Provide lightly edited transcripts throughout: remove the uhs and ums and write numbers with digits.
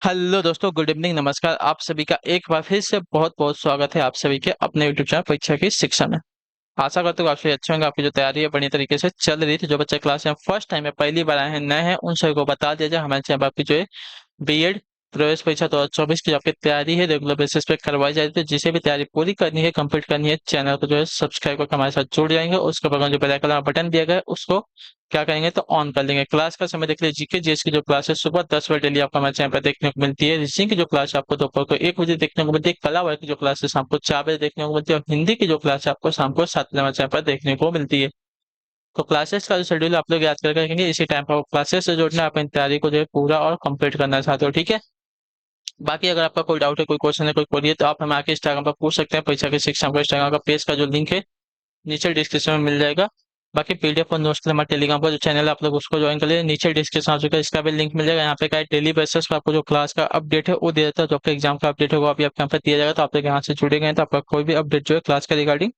Hello दोस्तों, good evening, नमस्कार। आप सभी का एक बार फिर से बहुत बहुत स्वागत है आप सभी के अपने यूट्यूब चैनल परीक्षा की शिक्षा में। आशा करता हूँ काफी अच्छे होंगे। आपकी जो तैयारी है बढ़िया तरीके से चल रही थी। जो बच्चे क्लास में फर्स्ट टाइम है, पहली बार आए हैं, नए हैं, उन सभी को बता दिया जाए हमारे चैनल पर आपकी जो है बीएड प्रवेश परीक्षा 2024 की जो आपकी तैयारी है रेगुलर बेसिस पे करवाई जाती है। जिसे भी तैयारी पूरी करनी है, कंप्लीट करनी है, चैनल को जो है सब्सक्राइब करके हमारे साथ जुड़ जाएंगे। उसके बगल में जो बेल आइकन वाला बटन दिया गया है उसको क्या करेंगे तो ऑन कर लेंगे। क्लास का समय देख लीजिए। जीके जीएस की जो क्लास है सुबह 10 बजे डेली आपको हमारे चैनल पर देखने को मिलती है। रीजनिंग की जो क्लास है आपको दोपहर को 1 बजे देखने को मिलती है। कला वर्ग की जो क्लास है शाम को 4 बजे देखने को मिलती है। और हिंदी की जो क्लास है आपको शाम को 7 बजे हमारे चैनल पर देखने को मिलती है। तो क्लासेस का जो शेड्यूल आप लोग याद करके रखेंगे। इसी टाइम पर क्लासेस से जोड़ना है, अपनी तैयारी को जो है पूरा और कंप्लीट करना चाहते हो, ठीक है। बाकी अगर आपका कोई डाउट है, कोई क्वेश्चन है, कोई क्वेरी है, तो आप हमें आके इंस्टाग्राम पर पूछ सकते हैं। परीक्षा की शिक्षा को इंस्टाग्राम का पेज का जो लिंक है नीचे डिस्क्रिप्शन में मिल जाएगा। बाकी पीडीएफ और नोट्स के लिए हमारे टेलीग्राम का जो चैनल है आप लोग उसको ज्वाइन कर लीजिए। नीचे डिस्क्रिप्शन आ चुका है, इसका भी लिंक मिल जाएगा। यहाँ पे क्या है, डेली बेसिस पर आपको जो क्लास का अपडेट है वो दिया जाता है। जो आपका एग्जाम का अपडेट होगा अभी आपके यहाँ पे दिया जाएगा। तो आप लोग यहाँ से जुड़े गए हैं तो आपका कोई भी अपडेट जो है क्लास के रिगार्डिंग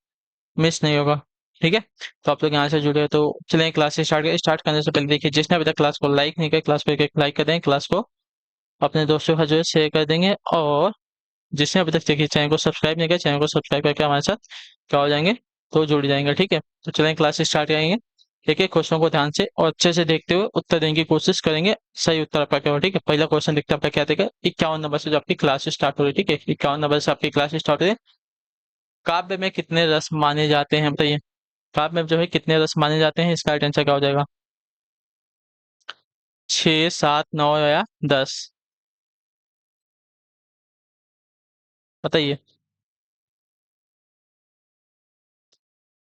मिस नहीं होगा, ठीक है। तो आप लोग यहाँ से जुड़े हो तो चलें क्लास से स्टार्ट करने से पहले देखिए, जिसने अभी तक क्लास को लाइक नहीं किया, क्लास को एक लाइक कर दें, क्लास को अपने दोस्तों के साथ जो है शेयर कर देंगे। और जिसने अभी तक देखिए चैनल को सब्सक्राइब नहीं किया, चैनल को सब्सक्राइब करके हमारे साथ क्या हो जाएंगे तो जुड़ जाएंगे, ठीक है। तो चलें क्लास स्टार्ट करेंगे। ठीक है, क्वेश्चन को ध्यान से और अच्छे से देखते हुए उत्तर देने की कोशिश करेंगे। सही उत्तर आपका क्या होगा, ठीक है। पहला क्वेश्चन देखते हैं आपका क्या देगा। 51 नंबर से जो आपकी क्लास स्टार्ट हो रही है, ठीक है। 51 नंबर से आपकी क्लास स्टार्ट हो रही है। काव्य में कितने रस माने जाते हैं बताइए। काव्य में जो है कितने रस माने जाते हैं, इसका राइट आंसर क्या हो जाएगा। 6, 7, 9 या 10, बताइए।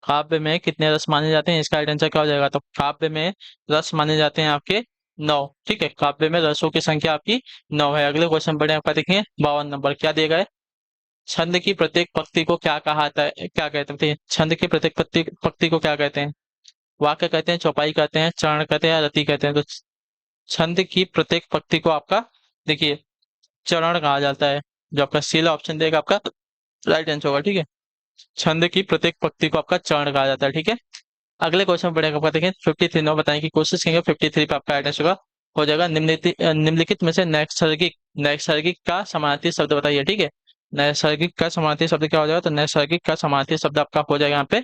काव्य में कितने रस माने जाते हैं, इसका राइट आंसर क्या हो जाएगा। तो काव्य में रस माने जाते हैं आपके 9, ठीक है। काव्य में रसों की संख्या आपकी 9 है। अगले क्वेश्चन पढ़े आपका देखेंगे। 52 नंबर क्या दिया गया है। छंद की प्रत्येक पंक्ति को क्या कहा जाता है, क्या कहते हैं बताइए। छंद की प्रत्येक पंक्ति पंक्ति को क्या कहते हैं। वाक्य कहते हैं, चौपाई कहते हैं, चरण कहते हैं या रति कहते हैं। तो छंद की प्रत्येक पंक्ति को आपका देखिए चरण कहा जाता है। जो आपका सी ऑप्शन देगा आपका राइट आंसर होगा, ठीक है। छंद की प्रत्येक पंक्ति को आपका चरण कहा जाता है, ठीक है। अगले क्वेश्चन पढ़ेगा आपका देखें। 53 नंबर बताने की कोशिश करेंगे। 53 पे आपका एड्रेस होगा हो जाएगा। निम्नलिखित में से नैसर्गिक नैसर्गिक का समानार्थी शब्द बताइए, ठीक है। नैसर्गिक का समानार्थी शब्द क्या हो जाएगा। तो नैसर्गिक का समानार्थी शब्द आपका हो जाएगा यहाँ पे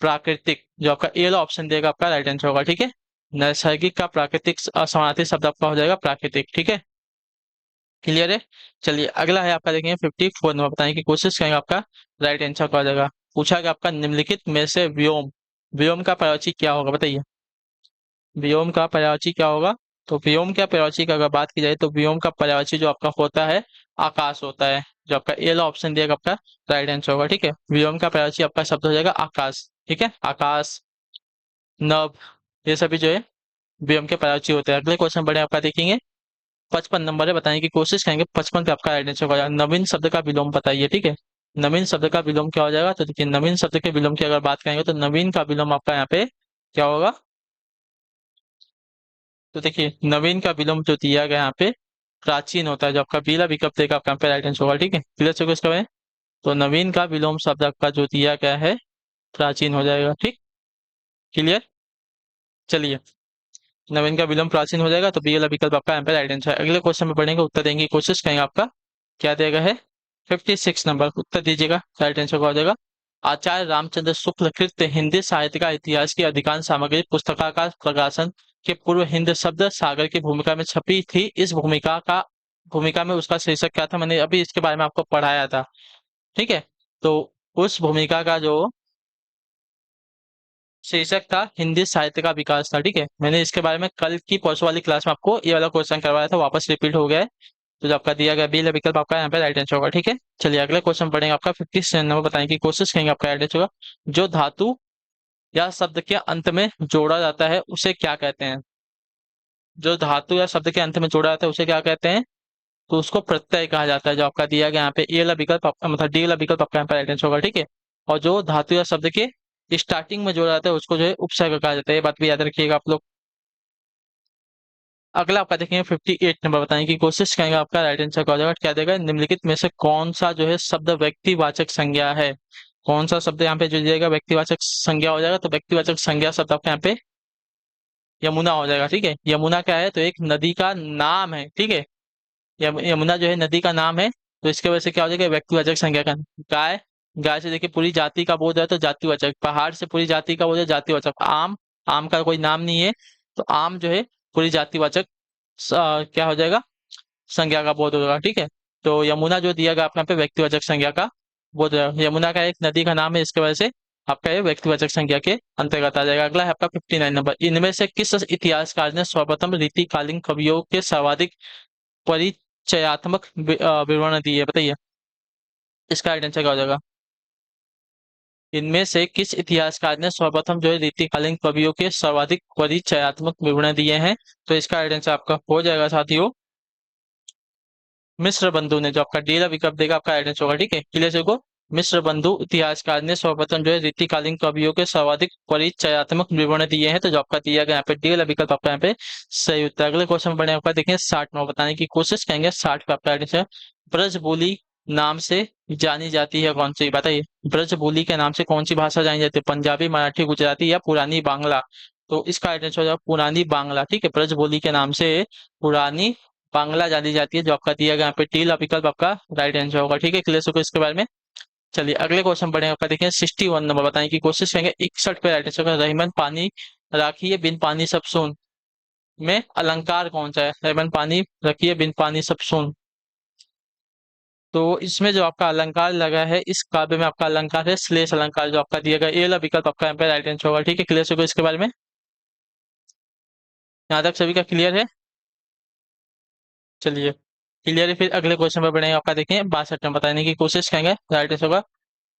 प्राकृतिक। जो आपका ए वाला ऑप्शन देगा आपका राइट आंसर होगा, ठीक है। नैसर्गिक का प्राकृतिक समानार्थी शब्द आपका हो जाएगा प्राकृतिक, ठीक है। क्लियर है। चलिए अगला है आपका देखेंगे। 54 नंबर बताने की कोशिश करेंगे। आपका राइट आंसर क्या हो जाएगा। पूछा गया आपका निम्नलिखित में से व्योम व्योम का पर्यायवाची क्या होगा बताइए। व्योम का पर्यायवाची क्या होगा। तो व्योम का पर्यायवाची की अगर बात की जाए तो व्योम का पर्यायवाची जो आपका होता है आकाश होता है। जो आपका ए वाला ऑप्शन दिएगा आपका राइट आंसर होगा, ठीक है। व्योम का पर्यायवाची आपका शब्द हो जाएगा आकाश, ठीक है। आकाश, नभ, ये सभी जो है व्योम के पर्यायवाची होते हैं। अगले क्वेश्चन बढ़े आपका देखेंगे। 55 नंबर है, बताने की कोशिश करेंगे। 55 पे आपका राइट आंसर हो जाएगा नवीन शब्द का विलोम बताइए, ठीक है। नवीन शब्द का विलोम क्या हो जाएगा। तो देखिए नवीन शब्द के विलोम की अगर बात करेंगे तो नवीन का विलोम आपका यहाँ पे क्या होगा। तो देखिए नवीन का विलोम जो दिया गया यहाँ पे प्राचीन होता है। जो आपका पीला विकल्प देगा आपका यहाँ पे राइट आंसर होगा, ठीक है। क्लियर चुके इसका है। तो नवीन का विलोम शब्द आपका जो दिया गया है प्राचीन हो जाएगा, ठीक। क्लियर। चलिए नवीन का विलोम प्राचीन हो जाएगा तो बी वाला विकल्प आपका यहाँ पे राइट आंसर है। अगले क्वेश्चन में पढ़ेंगे, उत्तर देने की कोशिश करेंगे। आपका क्या देगा है। 56 नंबर उत्तर दीजिएगा, राइट आंसर क्या हो जाएगा। आचार्य रामचंद्र शुक्ल कृत हिंदी साहित्य का इतिहास की अधिकांश सामग्री पुस्तका का प्रकाशन के पूर्व हिंद शब्द सागर की भूमिका में छपी थी। इस भूमिका में उसका शीर्षक क्या था। मैंने अभी इसके बारे में आपको पढ़ाया था, ठीक है। तो उस भूमिका का जो शीर्षक था हिंदी साहित्य का विकास था, ठीक है। मैंने इसके बारे में कल की परसों वाली क्लास में आपको ये वाला क्वेश्चन करवाया था, वापस रिपीट हो गया है। तो जो आपका दिया गया बी विकल्प आपका यहाँ पे राइट आंसर होगा, ठीक है। चलिए अगला क्वेश्चन पढ़ेंगे। आपका 57 नंबर बताने की कोशिश करेंगे। आपका राइट आंसर होगा जो धातु या शब्द के अंत में जोड़ा जाता है उसे क्या कहते हैं। जो धातु या शब्द के अंत में जोड़ा जाता है उसे क्या कहते हैं। तो उसको प्रत्यय कहा जाता है। जो आपका दिया गया यहाँ पे ए वाला विकल्प मतलब डी वाला विकल्प आपका यहाँ पे राइट आंसर होगा, ठीक है। और जो धातु या शब्द के स्टार्टिंग में जोड़ा जाता है उसको जो है उपसर्ग कहा जाता है। ये बात भी याद रखिएगा आप लोग। अगला आपका देखेंगे। 58 नंबर बताने की कोशिश करेंगे। आपका राइट आंसर क्या हो जाएगा। क्या देगा निम्नलिखित में से कौन सा जो है शब्द व्यक्तिवाचक संज्ञा है। कौन सा शब्द यहाँ पे जो दिएगा व्यक्तिवाचक संज्ञा हो जाएगा। तो व्यक्तिवाचक संज्ञा शब्द आपका यहाँ पे यमुना हो जाएगा, ठीक है। यमुना क्या है तो एक नदी का नाम है, ठीक है। यमुना जो है नदी का नाम है, तो इसके वजह से क्या हो जाएगा, व्यक्तिवाचक संज्ञा का। गाय, गाय से देखिए पूरी जाति का बोध है तो जातिवाचक। पहाड़ से पूरी जाति का बोध है, जातिवाचक। आम, आम का कोई नाम नहीं है, तो आम जो है पूरी जातिवाचक क्या हो जाएगा, संज्ञा का बोध होगा। ठीक है, तो यमुना जो दिया गया आपका यहाँ पे व्यक्तिवाचक संज्ञा का बोध है। यमुना का एक नदी का नाम है, इसके वजह से आपका ये व्यक्तिवाचक संज्ञा के अंतर्गत आ जाएगा। अगला है आपका 59 नंबर। इनमें से किस इतिहासकार ने सर्वप्रथम रीतिकालीन कवियों के सर्वाधिक परिचयात्मक विवरण दिए, बताइए इसका राइट आंसर क्या हो जाएगा। इनमें से किस इतिहासकार ने सर्वप्रथम जो है रीतिकालीन कवियों के सर्वाधिक परिचयात्मक विवरण दिए हैं, तो इसका राइट आंसर आपका हो जाएगा साथियों मिश्र बंधु ने। जो आपका डी वाला विकल्प देगा आपका राइट आंसर होगा। ठीक है, क्लियर से को। मिश्र बंधु इतिहासकार ने सर्वप्रथम जो है रीतिकालीन कवियों के सर्वाधिक परिचयात्मक विवरण दिए हैं, तो जो आपका दिया गया यहाँ पे डी वाला विकल्प आपका यहाँ पे सही उत्तर है। अगले क्वेश्चन में बढ़े आपका देखेंगे 60 नंबर, बताने की कोशिश करेंगे 60 पे आपका राइट आंसर। ब्रज बोली नाम से जानी जाती है कौन सी, बताइए ब्रज बोली के नाम से कौन सी भाषा जानी जाती है, पंजाबी, मराठी, गुजराती या पुरानी बांग्ला। तो इसका राइट आंसर हो जाएगा पुरानी बांग्ला। ठीक है, ब्रज बोली के नाम से पुरानी बांग्ला जानी जाती है, जो आपका दिया गया यहाँ पे टीला विकल्प आपका राइट आंसर होगा। ठीक है, क्लियर हो इसके बारे में। चलिए अगले क्वेश्चन पढ़ेंगे आपका देखिए 61 नंबर, बताने की कोशिश करेंगे 61 पे राइट आंसर होगा। रहीमन पानी राखिए बिन पानी सब सून में अलंकार कौन सा है, रहीमन पानी रखिए बिन पानी सब सून। तो इसमें जो आपका अलंकार लगा है, इस काव्य में आपका अलंकार है श्लेष अलंकार, जो आपका दिया गया ए वाला विकल्प आपका यहाँ पे राइट आंसर होगा। ठीक है, क्लियर हो इसके बारे में, यहाँ तक सभी का क्लियर है। चलिए क्लियर है, फिर अगले क्वेश्चन पर बढ़ेंगे आपका देखें 62 में, बताने की कोशिश करेंगे राइट आंसर होगा।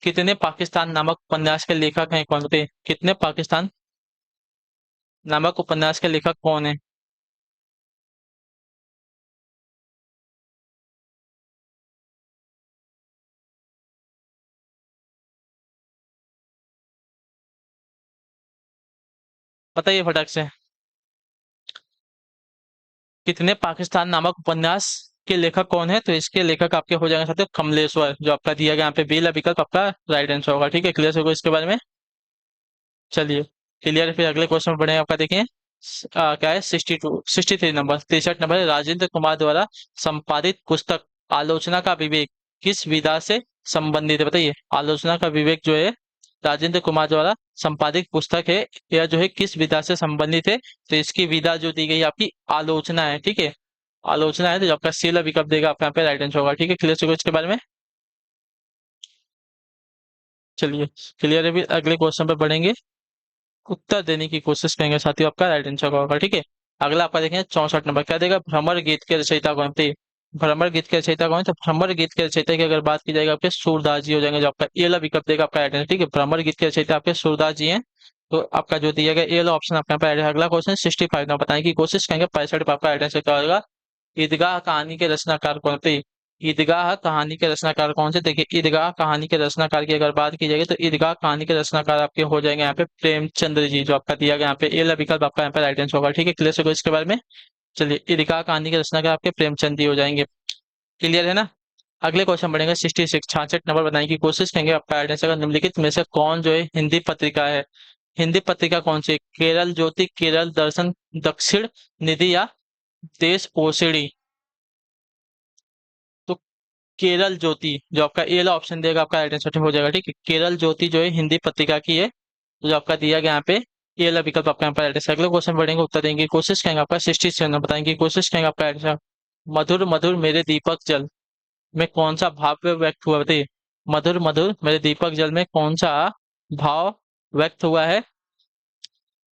कितने पाकिस्तान नामक उपन्यास के लेखक हैं कौन थे, कितने पाकिस्तान नामक उपन्यास के लेखक कौन है। बताइए फटक से, कितने पाकिस्तान नामक उपन्यास के लेखक कौन है, तो इसके लेखक आपके हो जाएंगे साथियों कमलेश्वर, जो आपका दिया गया यहाँ पे बेला विकल्प आपका राइट आंसर होगा। ठीक है, क्लियर होगा इसके बारे में। चलिए क्लियर है, फिर अगले क्वेश्चन में बढ़े आपका देखें क्या है 63 नंबर, 63 नंबर है। राजेंद्र कुमार द्वारा संपादित पुस्तक आलोचना का विवेक किस विधा से संबंधित है, बताइए आलोचना का विवेक जो है राजेंद्र कुमार द्वारा संपादित पुस्तक है, यह जो है किस विधा से संबंधित है, तो इसकी विधा जो दी गई है आपकी आलोचना है। ठीक है, आलोचना है, तो जो आपका सीला विकल्प देगा आपका यहाँ पे राइट आंसर होगा। ठीक है, क्लियर होगा इसके बारे में। चलिए क्लियर है, फिर अगले क्वेश्चन पे बढ़ेंगे, उत्तर देने की कोशिश करेंगे साथियों आपका राइट आंसर होगा। ठीक है, अगला आपका देखेंगे 64 नंबर, क्या देगा भ्रमर गीत के रचयिता कौन थे, भ्रमर गीत के रचयिता कौन है, तो भ्रमर गीत के रचयिता की अगर बात की जाएगी आपके सूरदास जी हो जाएंगे, जो आपका ए वाला विकल्प देगा आपका राइट आंसर। ठीक है, भ्रमर गीत के रचयिता आपके सूरदास जी हैं, तो आपका जो दिया गया ए वाला ऑप्शन आपका यहाँ पे अगला क्वेश्चन 65 नंबर, बताने की कोशिश करेंगे 65 पे आपका राइट आंसर क्या होगा। ईदगाह कहानी के रचनाकार कौन थे, ईदगाह कहानी के रचनाकार कौन से, देखिए ईदगाह कहानी के रचनाकार की अगर बात की जाएगी तो ईदगाह कहानी के रचनाकार आपके हो जाएंगे यहाँ पे प्रेमचंद्र जी, जो आपका दिया गया यहाँ पे ए विकल्प आपका यहाँ पे राइट आंसर होगा। ठीक है, क्लियर होगा इसके बारे में। चलिए ईदगाह कहानी के रचनाकार आपके प्रेमचंद जी हो जाएंगे। क्लियर है ना। अगले क्वेश्चन बढ़ेंगे 66 66 नंबर, बताने की कोशिश करेंगे आपका राइट आंसर निम्नलिखित में से कौन जो है हिंदी पत्रिका है, हिंदी पत्रिका कौन सी, केरल ज्योति, केरल दर्शन, दक्षिण निधि या देश पोषणी। तो केरल ज्योति जो आपका ए वाला ऑप्शन देगा आपका राइट आंसर हो जाएगा। ठीक है, केरल ज्योति जो है हिंदी पत्रिका की है, तो जो आपका दिया गया यहाँ पे ए वाला विकल्प आपका यहाँ पर राइट आंसर। अगले क्वेश्चन बढ़ेंगे, उत्तर देंगे की कोशिश करेंगे आपका 67 बताएंगे की कोशिश करेंगे आपका राइट आंसर। मधुर मधुर मेरे दीपक जल में कौन सा भाव व्यक्त हुआ, बताइए मधुर मधुर मेरे दीपक जल में कौन सा भाव व्यक्त हुआ है,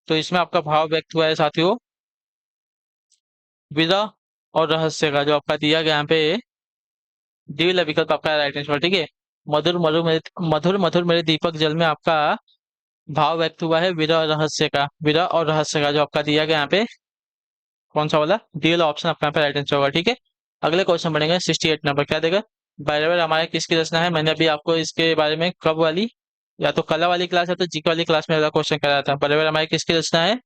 तो इसमें आपका भाव व्यक्त हुआ है साथियों विरह और रहस्य का, जो आपका दिया गया यहाँ पे डी वाला विकल्प आपका राइट आंसर। ठीक है, मधुर मधुर मेरे दीपक जल में आपका भाव व्यक्त हुआ है विरह और रहस्य का, विरह और रहस्य का, जो आपका दिया गया यहाँ पे कौन सा वाला डी वाला ऑप्शन आपका यहाँ पे राइट आंसर होगा। ठीक है, अगले क्वेश्चन बढ़ेंगे 68 नंबर, क्या देगा भैरव रामायण किसकी रचना है। मैंने अभी आपको इसके बारे में कब वाली, या तो कला वाली क्लास या तो जीके वाली क्लास में क्वेश्चन कराया था। भैरव रामायण किसकी रचना है,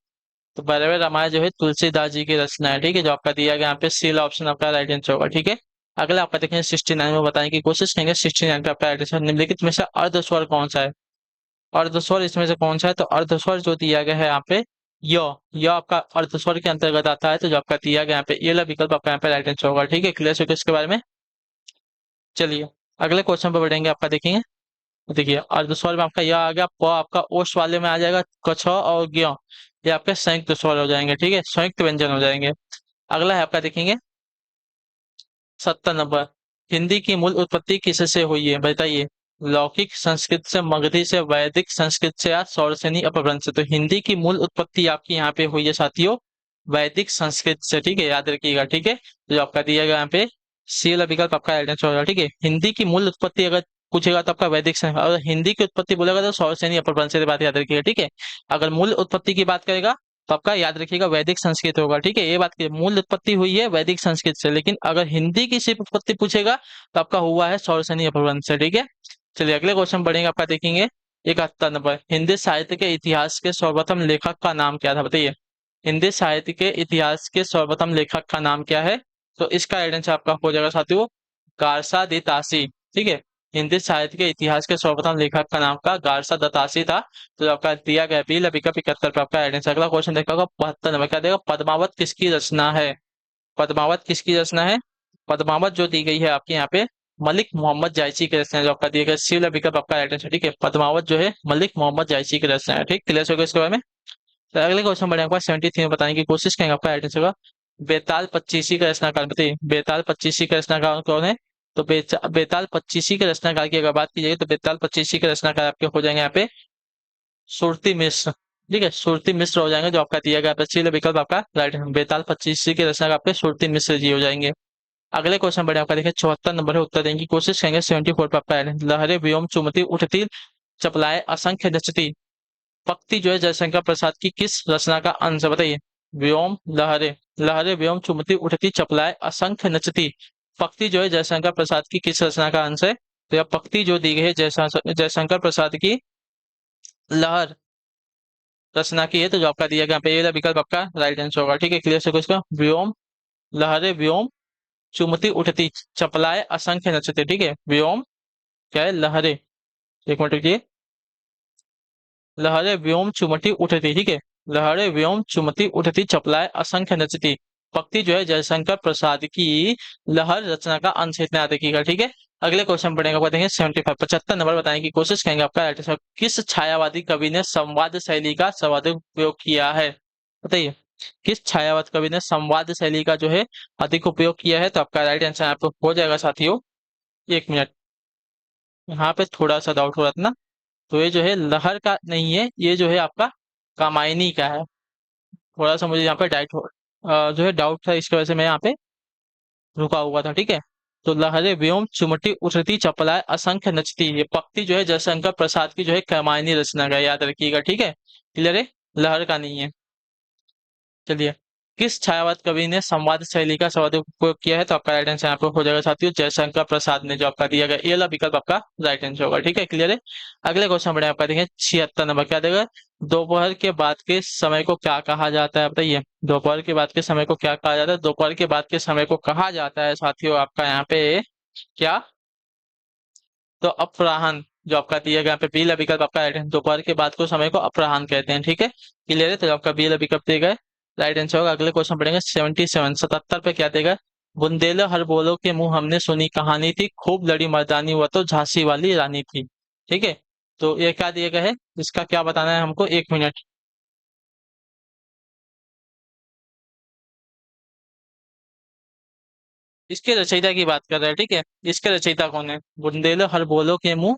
तो भैरव रामायण जो है तुलसीदास जी की रचना है। ठीक है, जो आपका दिया गया यहाँ पे सी ऑप्शन आपका राइट आंसर होगा। ठीक है, अगला आपका देखेंगे 69 में, बताने की कोशिश करेंगे 69 पे आपका राइट आंसर निम्नलिखित में से अर्धस्वर कौन सा है, अर्धस्वर इसमें से कौन सा है, तो अर्धस्वर जो दिया गया है यहाँ पे यो यो आपका अर्धस्वर के अंतर्गत आता है, तो जो आपका दिया गया यहाँ पे ये वाला विकल्प आपका यहाँ पे राइट आंसर होगा। ठीक है, क्लियर हो गया इसके बारे में। चलिए अगले क्वेश्चन पर बढ़ेंगे, आपका देखेंगे। देखिए अर्धस्वर में आपका यह आ गया, प आपका ओस वाले में आ जाएगा, कछ और ज्ञ ये आपके संयुक्त स्वर हो जाएंगे। ठीक है, संयुक्त व्यंजन हो जाएंगे। अगला है आपका देखेंगे 70 नंबर। हिंदी की मूल उत्पत्ति किससे हुई है, बताइए। लौकिक संस्कृत से, मगधी से, वैदिक संस्कृत से या सौरसेनी अपभ्रंश से। तो हिंदी की मूल उत्पत्ति आपकी यहाँ पे हुई है साथियों, वैदिक संस्कृत से। ठीक है, याद रखिएगा। ठीक है, तो जो आपका दिया गया यहाँ पे सी वाला विकल्प आपका राइट आंसर होगा। ठीक है, हिंदी की मूल उत्पत्ति अगर पूछेगा तो आपका वैदिक संस्कृत, और हिंदी की उत्पत्ति बोलेगा तो सौरसेनी अपभ्रंश से, बात याद रखिएगा। ठीक है, अगर मूल उत्पत्ति की बात करेगा तो आपका याद रखिएगा वैदिक संस्कृत होगा। ठीक है, ये बात की मूल उत्पत्ति हुई है वैदिक संस्कृत से, लेकिन अगर हिंदी की सिर्फ उत्पत्ति पूछेगा तो आपका हुआ है सौरसेनी अपभ्रंश से। ठीक है, चलिए अगले क्वेश्चन पढ़ेंगे, आपका देखेंगे 71 नंबर। हिंदी साहित्य के इतिहास के सर्वप्रथम लेखक का नाम क्या था, बताइए। हिंदी साहित्य के इतिहास के सर्वप्रथम लेखक का नाम क्या है, तो इसका राइट आंसर आपका हो जाएगा साथियों गारसा दी तासी। ठीक है, हिंदी साहित्य के इतिहास के सर्वप्रथम लेखक का नाम का गारसा दत्तासी था। तो आपका दिया गया बी लबिका 71 पे आपका राइट आंसर। अगला क्वेश्चन देखा होगा 72 नंबर, क्या देगा। पद्मावत किसकी रचना है, पद्मावत किसकी रचना है। पद्मावत जो दी गई है आपके यहाँ पे मलिक मोहम्मद जायसी की रचना है, जो आपका दिया गया सी वाला विकल्प आपका राइट आंसर। ठीक है, पद्मावत जो है मलिक मोहम्मद जायसी की रचना है। ठीक, क्लियर हो गया इसके बारे में। तो अगले क्वेश्चन बढ़े आपका 73 में बताने की कोशिश करेंगे, आपका राइट आंसर होगा बेताल पच्चीसी का रचनाकार, बताइए बेताल पच्चीसी का रचनाकार कौन है। तो बेताल पच्चीसी के रचनाकार की अगर बात की जाए तो बेताल पच्चीसी के रचनाकार आपके हो जाएंगे यहाँ पे सुरती मिश्र। ठीक है, सुरती मिश्र हो जाएंगे, जो आपका दिया गया पच्चीस विकल्प आपका राइट है। बेताल पच्चीसी के रचनाकार आपके सुरती मिश्र जी हो जाएंगे। अगले क्वेश्चन बढ़े आपका देखिए 74 नंबर है, उत्तर देने की कोशिश करेंगे। 74 पे आपका है लहरे व्योम चुमती उठती चपलाए असंख्य नचती। पक्ति जो है जयशंकर प्रसाद की किस रचना का अंश है, बताइए। व्योम लहरे, लहरे व्योम चुमती उठती चपलाए असंख्य नचती। पक्ति जो है जयशंकर प्रसाद की किस रचना का अंश है। तो यह पक्ति जो दी गई है जयशंकर प्रसाद की लहर रचना की है, तो जो आपका दिया गया यहाँ पे ये वाला विकल्प आपका राइट आंसर होगा। ठीक है, क्लियर से इसका व्योम लहरे व्योम चुमती उठती चपलाए असंख्य नचते। ठीक है, व्योम क्या है लहरे, एक मिनट रुकिए, लहरे व्योम चुमटी उठती। ठीक है, लहरे व्योम चुमती उठती चपलाए असंख्य नचती। पक्ति जो है जयशंकर प्रसाद की लहर रचना का अंश, इतना याद रखिएगा। ठीक है, अगले क्वेश्चन पढ़ेंगे, बताएंगे 75 75 नंबर बताने की कोशिश करेंगे, आपका राइट आंसर। किस छायावादी कवि ने संवाद शैली का सर्वाधिक उपयोग किया है, बताइए। किस छायावाद कवि ने संवाद शैली का जो है अधिक उपयोग किया है, तो आपका राइट आंसर आपको हो जाएगा साथियों। एक मिनट, यहाँ पे थोड़ा सा डाउट हो रहा था ना, तो ये जो है लहर का नहीं है, ये जो है आपका कामायनी का है। थोड़ा सा मुझे यहाँ पे जो है डाउट था, इसकी वजह से मैं यहाँ पे रुका हुआ था। ठीक है, तो लहरे व्योम चुमटी उठती चपलाए असंख्य नचती, ये पक्ति जो है जयशंकर प्रसाद की जो है कामायनी रचना का, याद रखिएगा। ठीक है, क्लियर है, लहर का नहीं है। चलिए, किस छायावाद कवि ने संवाद शैली का सर्वाधिक उपयोग किया है, तो आपका राइट आंसर यहाँ पे हो जाएगा साथियों जयशंकर प्रसाद ने, जो आपका दिया गया ये वाला विकल्प आपका राइट आंसर होगा। ठीक है, क्लियर है। अगले क्वेश्चन बढ़े, आपका देखें 76 नंबर, क्या देगा। दोपहर के बाद के समय को क्या कहा जाता है, बताइए। दोपहर के बाद के समय को क्या कहा जाता है, दोपहर के बाद के समय को कहा जाता है साथियों आपका यहाँ पे क्या, तो अपराह्न, जो आपका दिया गया यहाँ पे बी वाला विकल्प आपका राइट है। दोपहर के बाद को समय को अपराह्न कहते हैं। ठीक है, क्लियर है, तो आपका बी वाला विकल्प दिया गया राइट आंसर होगा। अगले क्वेश्चन पढ़ेंगे 77 77 पे, क्या देगा। बुंदेले हर बोलो के मुंह हमने सुनी कहानी थी, खूब लड़ी मर्दानी हुआ तो झांसी वाली रानी थी। ठीक है, तो ये क्या दिया गया है, इसका क्या बताना है हमको, एक मिनट। इसके रचयिता की बात कर रहे हैं। ठीक है, इसके रचयिता कौन है। बुंदेले हर बोलो के मुंह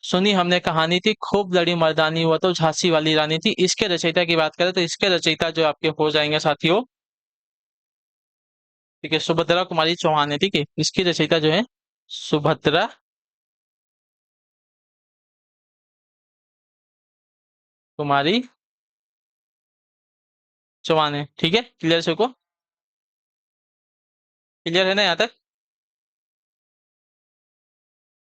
सुनी हमने कहानी थी, खूब लड़ी मर्दानी हुआ तो झांसी वाली रानी थी। इसके रचयिता की बात करें तो इसके रचयिता जो आपके हो जाएंगे साथियों, ठीक है, सुभद्रा कुमारी चौहान है। ठीक है, इसकी रचयिता जो है सुभद्रा कुमारी चौहान है। ठीक है, क्लियर से को, क्लियर है ना यहाँ तक।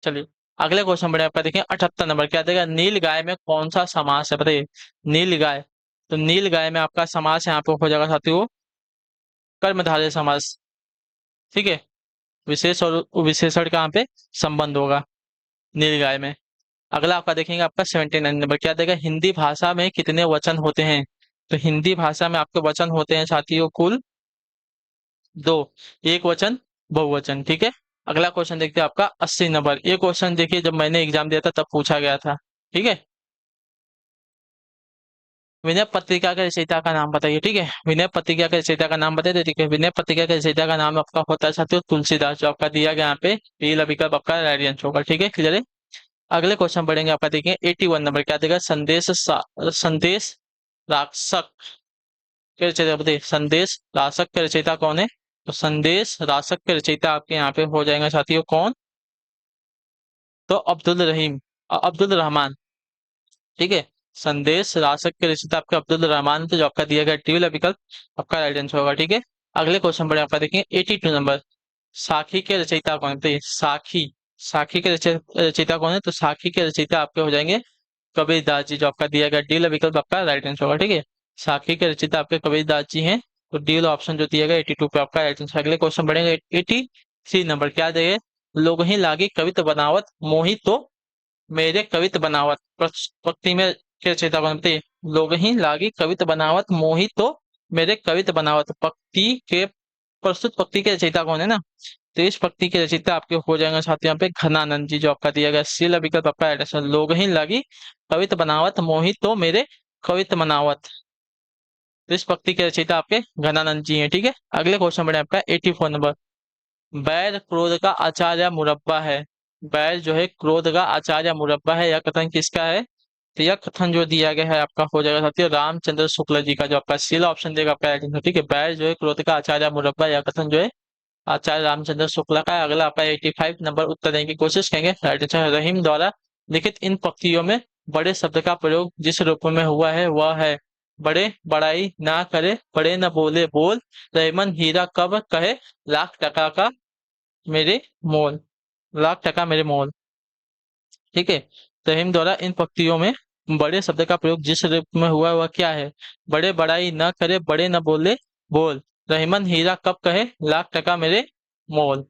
चलिए अगले क्वेश्चन बढ़े, आपका देखिए 78 नंबर, क्या देगा। नील गाय में कौन सा समास है, बताइए। नील गाय, तो नील गाय में आपका समास यहाँ पे हो जाएगा साथियों कर्मधारय समास। ठीक है, विशेष और विशेषण का यहाँ पे संबंध होगा नील गाय में। अगला आपका देखेंगे, आपका 79 नंबर, क्या देगा। हिंदी भाषा में कितने वचन होते हैं, तो हिंदी भाषा में आपके वचन होते हैं साथियों कुल दो, एक वचन बहुवचन। ठीक है, अगला क्वेश्चन देखते हैं आपका 80 नंबर। ये क्वेश्चन देखिए जब मैंने एग्जाम दिया था तब पूछा गया था। ठीक है, विनय पत्रिका के रचयिता का नाम बताइए। ठीक है, विनय पत्रिका के रचयिता का नाम बताइए। ठीक है, विनय पत्रिका के रचयिता का नाम आपका होता है साथियों तुलसीदास, जो आपका दिया गया यहाँ पे पीला विकल्प आपका राइट आंसर होगा। ठीक है, क्लियर है। अगले क्वेश्चन पढ़ेंगे आपका, देखिए 81 नंबर क्या देगा, संदेश राक्षक के रचयिता बताइए। संदेश राक्षक के रचयिता कौन है? तो संदेश राक्षक के रचयिता आपके यहाँ पे हो जाएंगे साथियों कौन? तो अब्दुल रहीम, अब्दुल रहमान। ठीक है, संदेश राशक के रचयिता आपका अब्दुल रहमान, तो जो आपका दिया गया टी वाला विकल्प आपका राइट आंसर होगा। ठीक है, अगले क्वेश्चन पर आपका देखिए 82 नंबर। साखी के रचयिता कौन है? तो ये साखी, साखी के रचयिता कौन है? तो साखी के रचयिता आपके हो जाएंगे कबीरदास जी, जो आपका दिया गया डी वाला विकल्प आपका राइट आंसर होगा। ठीक है, साखी के रचयिता आपके कबीरदास जी हैं, तो डी वाला ऑप्शन जो दिया गया 82 पे आपका राइट आंसर। अगले क्वेश्चन बढ़ेंगे 83 नंबर क्या देंगे, लोग ही लागी कवित बनावत मोही तो मेरे कवित बनावत पंक्ति में के रचयिता कौन बताइए। लोग ही लागी कवित बनावत मोहित तो मेरे कवित बनावत पंक्ति के प्रस्तुत पंक्ति के रचयिता कौन है ना, तो इस पंक्ति के रचयिता आपके हो जाएंगे साथ यहाँ पे घनानंद जी, जो आपका दिया गया सी विकल्प आपका एड्रेस। लोग ही लागी कवित बनावत मोहित तो मेरे कवित बनावत, तो इस पंक्ति के रचयिता आपके घनानंद जी हैं। ठीक है, अगले क्वेश्चन बढ़े आपका 84 नंबर। बैर क्रोध का आचार्य मुरब्बा है। बैर जो है क्रोध का आचार्य मुरब्बा है, यह कथन किसका है? तो यह कथन जो दिया गया है आपका हो जाएगा साथियों रामचंद्र शुक्ल जी का, जो आपका सीला ऑप्शन देगा आपका राइट आंसर। ठीक है, बैर जो है क्रोध का आचार्य मुरब्बा, यह कथन जो है आचार्य रामचंद्र शुक्ला का है। अगला आपका 85 नंबर उत्तर देने की कोशिश करेंगे। राइट आंसर रहीम द्वारा लिखित इन पंक्तियों में बड़े शब्द का प्रयोग जिस रूप में हुआ है वह है, बड़े बड़ाई ना करे बड़े न बोले बोल, रहीमन हीरा कब कहे लाख टका का मेरे मोल, लाख टका मेरे मोल। ठीक है, रहीम द्वारा इन पंक्तियों में बड़े शब्द का प्रयोग जिस रूप में हुआ है वह क्या है, बड़े बड़ाई न करे बड़े न बोले बोल, रहीमन हीरा कब कहे लाख टका मेरे मोल।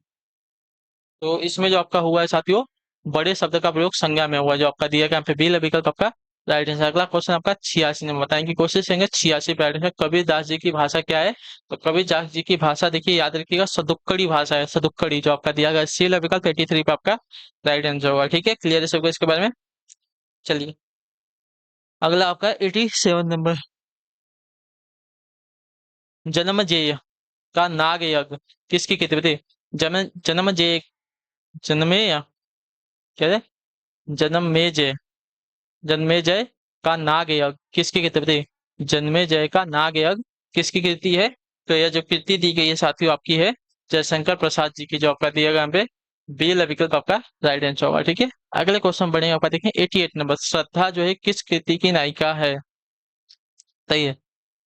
तो इसमें जो आपका हुआ है साथियों बड़े शब्द का प्रयोग संज्ञा में हुआ है, जो आपका दिया गया यहाँ पे बी विकल्प आपका राइट आंसर। अगला क्वेश्चन आपका 86 में बताएंगे कोशिश करेंगे 86 पे राइट आंसर। कबीरदास जी की भाषा क्या है? तो कबीरदास जी की भाषा देखिए याद रखिएगा सदुक्कड़ी भाषा है, सदुक्कड़ी, जो आपका दिया गया सी विकल्प 83 पे आपका राइट आंसर होगा। ठीक है, क्लियर है सबको इसके बारे में। चलिए अगला आपका 87 नंबर। जन्मजेय का नाग यज्ञ किसकी कृति बताइए। जन्मजेय, जन्मेय क्या है, जन्मेजय, जन्मेजय का नाग यज्ञ किसकी कृति बताइए। जन्मेजय का नाग यज्ञ किसकी कृति है? तो यह जो कृति दी गई है साथियों आपकी है जयशंकर प्रसाद जी की, जो आपका दिया गया यहाँ पे बी विकल्प आपका राइट आंसर होगा। ठीक है, अगले क्वेश्चन बढ़ेंगे आपका देखें 88 नंबर। श्रद्धा जो है किस कृति की नायिका है? सही है,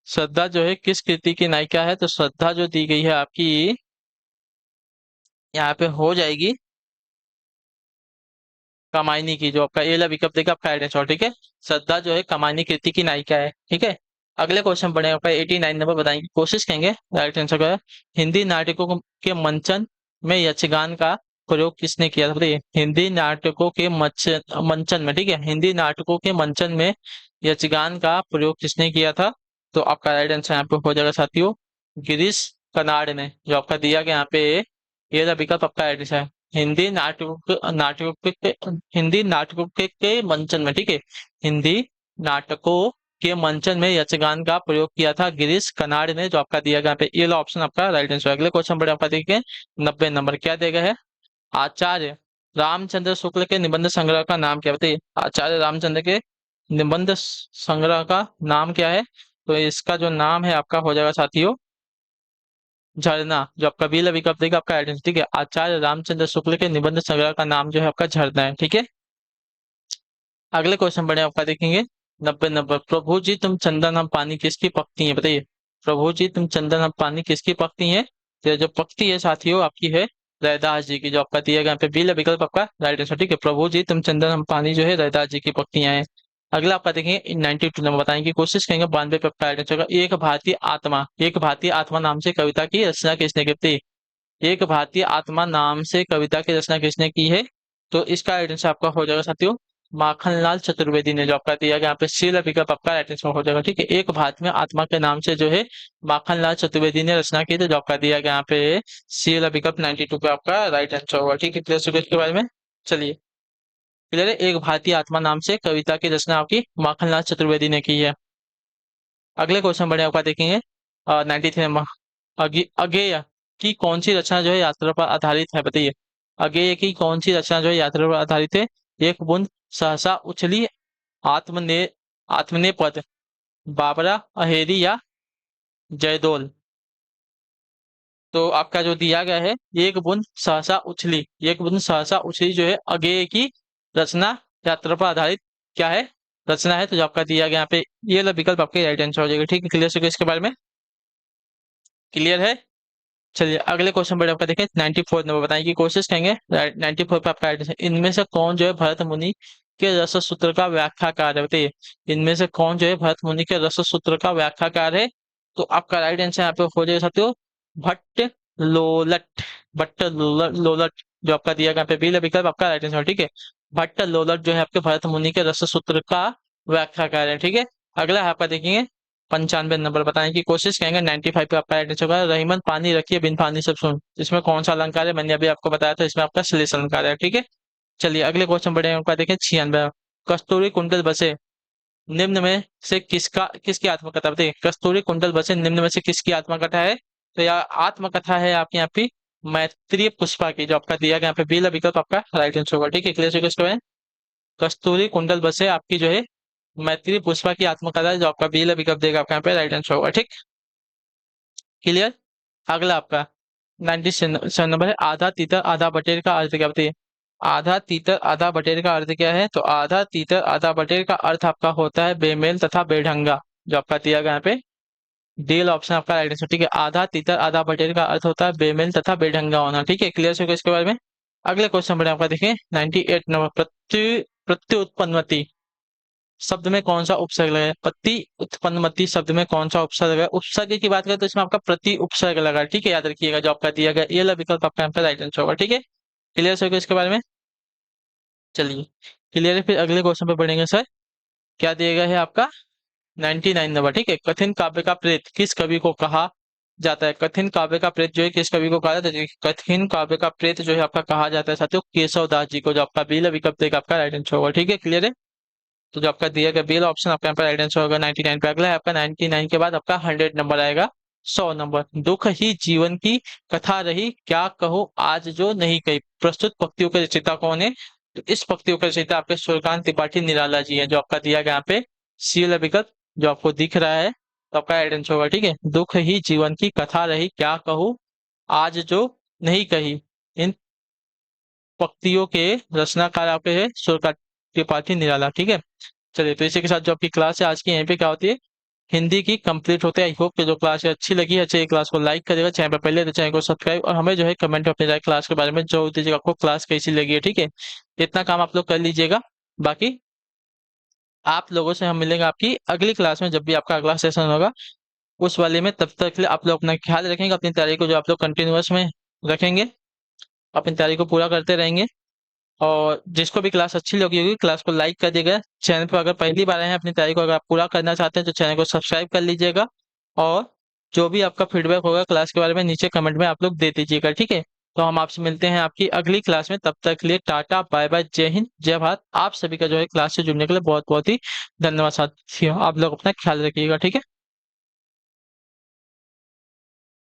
श्रद्धा जो है किस कृति की नायिका है? तो श्रद्धा जो दी गई है आपकी यहाँ पे हो जाएगी कमायनी की, जो आपका एला विकल्प देगा आपका राइट आंसर। ठीक है, श्रद्धा जो है कमायनी कृति की नायिका है। ठीक है, अगले क्वेश्चन पढ़ेंगे आपका 89 नंबर, बताएंगे कोशिश करेंगे राइट आंसर का। हिंदी नाटकों के मंचन में यक्षगान का प्रयोग किसने किया था बताइए। हिंदी नाटकों के मंचन में, ठीक है, हिंदी नाटकों के मंचन में यक्षगान का प्रयोग किसने किया था? तो आपका राइट आंसर यहाँ पे हो जाएगा साथियों गिरीश कर्नाड ने, जो आपका दिया गया यहाँ पे ये रहा विकल्प आपका राइट आंसर है। हिंदी नाटकों के मंचन में, ठीक है, हिंदी नाटकों के मंचन में यक्षगान का प्रयोग किया था गिरीश कर्नाड ने, जो आपका दिया गया पे ये ऑप्शन आपका राइट आंसर है। अगले क्वेश्चन पर आपका देखिए 90 नंबर क्या देगा है, आचार्य रामचंद्र शुक्ल के निबंध संग्रह का नाम क्या बताइए। आचार्य रामचंद्र के निबंध संग्रह का नाम क्या है? तो इसका जो नाम है आपका हो जाएगा साथियों झरना, जो आपका बी विकल्प देगा आपका आइडेंटिटी। ठीक है, आचार्य रामचंद्र शुक्ल के निबंध संग्रह का नाम जो है आपका झरना है। ठीक है, अगले क्वेश्चन बढ़े आपका देखेंगे 90 नंबर। प्रभु जी तुम चंदन हम पानी किसकी पकती है बताइए। प्रभु जी तुम चंदन हम पानी किसकी पकती है? तो जो पकती है साथियों आपकी है रैदास जी की, जो आपका दिया गया यहाँ पे बी विकल्प आपका राइट आंसर। ठीक है, प्रभु जी तुम चंदन हम पानी जो है रैदास जी की पकतियां हैं। अगला आपका देखेंगे 92 नंबर, बताएंगे की कोशिश करेंगे 92 पे आपका राइट आंसर होगा। एक भारतीय आत्मा, एक भारतीय आत्मा नाम से कविता की रचना किसने की थी? एक भारतीय आत्मा नाम से कविता की रचना किसने की है? तो इसका राइट आंसर आपका हो जाएगा साथियों माखनलाल चतुर्वेदी ने जो आपका दिया गया यहाँ पे सी वाला विकल्प आपका राइट आंसर हो जाएगा। ठीक है, एक भारत में आत्मा के नाम से जो है माखनलाल चतुर्वेदी ने रचना की, तो जो आपका दिया गया यहाँ पे सी वाला विकल्प 92 पे आपका राइट आंसर होगा। ठीक है, क्लियर इसके बारे में। चलिए, क्लियर है, एक भारतीय आत्मा नाम से कविता की रचना आपकी माखनलाल चतुर्वेदी ने की है। अगले क्वेश्चन बढ़े आपका देखेंगे 93 नंबर। अगेय की कौन सी रचना जो है यात्रा पर आधारित है, बताइए। अगेय की कौन सी रचना जो है यात्रा पर आधारित है? एक बूंद सहसा उछली, आत्मने आत्मने पद, बाबरा अहेरी या जयदोल। तो आपका जो दिया गया है एक बूंद सहसा उछली, एक बूंद सहसा उछली जो है अगेय की रचना यात्रा पर आधारित क्या है, रचना है। तो जो आपका दिया गया यहाँ पे ये वाला विकल्प आपके राइट आंसर हो जाएगा। ठीक है, क्लियर से इसके बारे में क्लियर है। चलिए अगले क्वेश्चन पर आपका देखें 94 नंबर, बताएं कि कोशिश करेंगे 94 पे आपका राइट आंसर। इनमें से कौन जो है भरत मुनि के रस सूत्र का व्याख्याकार है, बताइए। इनमें से कौन जो है भरत मुनि के रस सूत्र का व्याख्याकार है? तो आपका राइट आंसर यहाँ पे हो जाएगा साथियों भट्ट लोलट। भट्ट लोलट जो आपका दिया गया यहाँ पे बी विकल्प आपका राइट आंसर। ठीक है, भट्ट लोलट जो है आपके भरत मुनि के रस सूत्र का व्याख्याकार है। ठीक है, अगला है आपका देखेंगे 95 नंबर, बताएं कि कोशिश करेंगे 95 पे आपका राइट आंसर होगा रहीमन पानी रखिए बिन पानी सब सुन। इसमें कौन सा अलंकार है? मैंने अभी आपको बताया था, इसमें आपका श्लेष अलंकार है। ठीक है, चलिए अगले क्वेश्चन बढ़े आपका देखें 96। कस्तूरी कुंडल बसे निम्न में से किसकी आत्मकथा, बताइए। कस्तूरी कुंडल बसे निम्न में से किसकी आत्मकथा है? तो यह आत्मकथा है आपकी यहाँ पे मैत्रेय पुष्पा की, जो आपका दिया गया यहाँ पे बी विकल्प आपका राइट आंसर होगा। ठीक है, क्लियर। कस्तूरी कुंडल बसे आपकी जो है मैत्री पुष्पा की आत्मकथा है, जो आपका बी विकल्प देगा आपका यहाँ पे राइट आंसर होगा। ठीक, क्लियर। अगला आपका 97 नंबर है आधा तीतर आधा बटेर का अर्थ क्या, बताइए। आधा तीतर आधा बटेर का अर्थ क्या है? तो आधा तीतर आधा बटेर का अर्थ आपका होता है बेमेल तथा बेढंगा, जो आपका दिया गया यहाँ पे डील ऑप्शन आपका राइट आंसर। ठीक है, आधा तीतर आधा बटेर का अर्थ होता है बेमेल तथा बेढंगा होना। ठीक है, क्लियर हो इसके बारे में। अगले क्वेश्चन बढ़े आपका देखिए 98 नंबर, प्रत्युत्पन्नति शब्द में कौन सा उपसर्ग लगा है? प्रति उत्पन्नमति शब्द में कौन सा उपसर्ग है? उपसर्ग की बात करें तो इसमें आपका प्रति उपसर्ग लगा है। ठीक है, याद रखिएगा जो आपका दिया गया ये वाला विकल्प आपका यहाँ पे राइट आंसर होगा। ठीक है, क्लियर हो गया इसके बारे में। चलिए, क्लियर है, फिर अगले क्वेश्चन पे बढ़ेंगे सर। क्या दिया गया है आपका 99 नंबर। ठीक है, कठिन काव्य का प्रेत किस कवि को कहा जाता है? कठिन काव्य का प्रेत जो है किस कवि को कहा जाता है? कठिन काव्य का प्रेत जो है आपका कहा जाता है साथियों केशव दास जी को, जो आपका बी विकल्प देगा आपका राइट आंसर होगा। ठीक है, क्लियर है। तो जो आपका दिया गया बी ऑप्शन आपका यहाँ पर राइट आंसर होगा 99 पे। अगला है आपका 99 के बाद आपका 100 नंबर आएगा 100 नंबर। दुख ही जीवन की कथा रही क्या कहो आज जो नहीं कही, प्रस्तुत पंक्तियों के रचयिता कौन है? तो इस पंक्तियों के रचयिता आपके सूर्यकांत त्रिपाठी निराला जी है, जो आपका दिया गया यहाँ पे सी वाला विकल्प जो आपको दिख रहा है, तो आपका राइट आंसर होगा। ठीक है, दुख ही जीवन की कथा रही क्या कहूँ आज जो नहीं कही, इन पंक्तियों के रचनाकार आपके है सूर्यकांत त्रिपाठी निराला। ठीक है, चलिए तो इसी के साथ जो आपकी क्लास है आज की यहीं पे क्या होती है हिंदी की कंप्लीट होते हैं। आई होप कि जो क्लास है अच्छी लगी है, अच्छी क्लास को लाइक करेगा, चैनल पर पहले तो चैनल को सब्सक्राइब, और हमें जो है कमेंट में अपनी राय क्लास के बारे में जरूर दीजिएगा आपको क्लास कैसी लगी है। ठीक है, इतना काम आप लोग कर लीजिएगा। बाकी आप लोगों से हम मिलेंगे आपकी अगली क्लास में, जब भी आपका अगला सेशन होगा उस वाले में। तब तक के लिए आप लोग अपना ख्याल रखेंगे, अपनी तैयारी को जो आप लोग कंटिन्यूअस में रखेंगे, अपनी तैयारी को पूरा करते रहेंगे। और जिसको भी क्लास अच्छी लगी होगी क्लास को लाइक कर दिएगा। चैनल पर अगर पहली बार आए हैं अपनी तैयारी को अगर आप पूरा करना चाहते हैं तो चैनल को सब्सक्राइब कर लीजिएगा। और जो भी आपका फीडबैक होगा क्लास के बारे में नीचे कमेंट में आप लोग दे दीजिएगा। ठीक है, तो हम आपसे मिलते हैं आपकी अगली क्लास में। तब तक के लिए टाटा बाय बाय, जय हिंद जय भारत। आप सभी का जो है क्लास से जुड़ने के लिए बहुत बहुत ही धन्यवाद साथियों। आप लोग अपना ख्याल रखिएगा। ठीक है।